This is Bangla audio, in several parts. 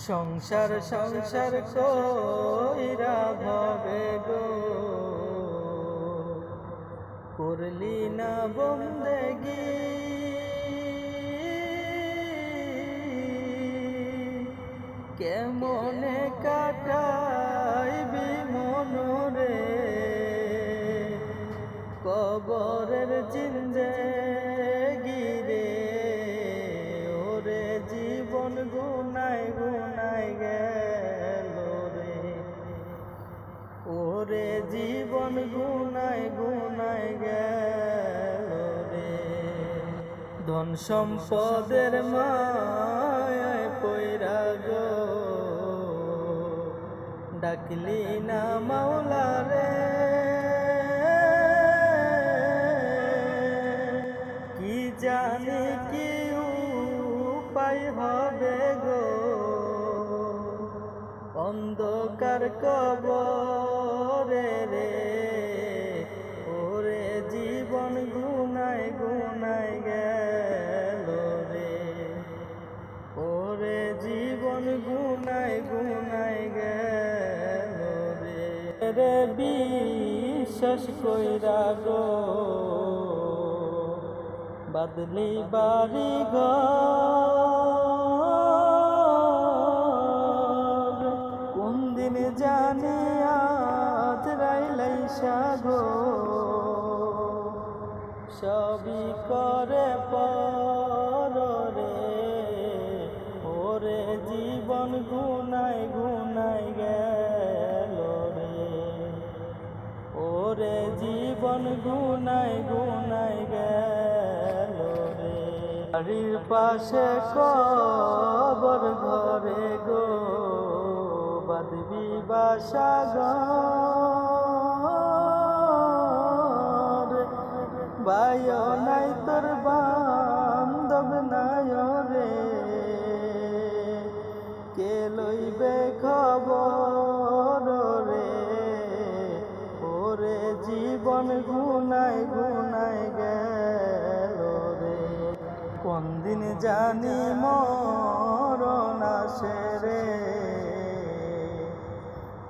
সংসার সংসার কইরা ভবে গো করলি না বন্দেগি কেমনে কাটাইবি মনরে কবরের জিন্দেগি রে ওরে জীবন গুনাই গুনাই গেল রে ওরে জীবন গুনাই গুনাই গেল রে ধন সম্পদের মায়ায় পয়রা গো ডাকলি না মাওলা রে কি জানি কি উপায় হবে গো অন্ধকার কবরে রে ওরে জীবন গুনাই গুনাই গেল রে ওরে জীবন গুনাই গুনাই গেল রে বিশ্বাস কইরা গো বাদলি বাড়ি ঘর কোন দিন জানি আজ রাইলাই সাগো সবই করে পর রে ওরে জীবন গুনাই গুনাই গেল রে ওরে জীবন গুনাই গুনাই গেল রে বাড়ির পাশে কবর ঘরে গো বাঁধবি বাসা ঘর ভাইও নাই তোর বান্ধব নাই রে কে লইবে খবর রে ওরে জীবন গুনাই গুনাই গেল রে কোন দিন জানি মরণ আসে রে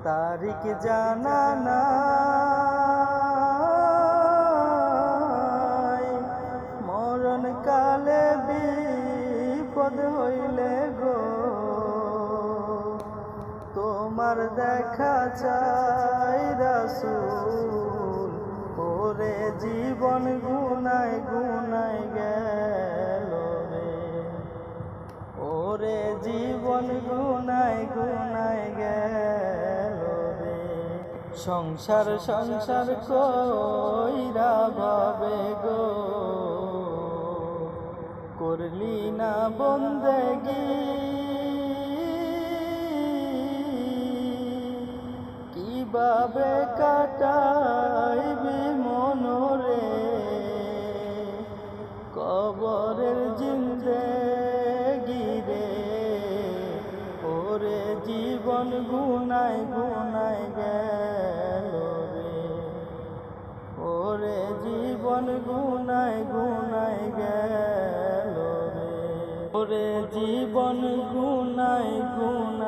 তারিখ জানা নাই মরণ কালে বিপদ হইলে গো তোমার দেখা চাই রাসূল ওরে জীবন গুনাই গুনাই গেল রে ওরে জীবন গুনাই গুনাই গেল রে সংসার সংসার কইরা ভাবে গো করলি না বন্দেগি কিভাবে কাটাইবি মনরে কবরের জিন্দেগি রে ওরে জীবন গুনাই গুনাই গেল রে ওরে জীবন গুনাই গুনাই গেল রে ওরে জীবন গুনাই গুনাই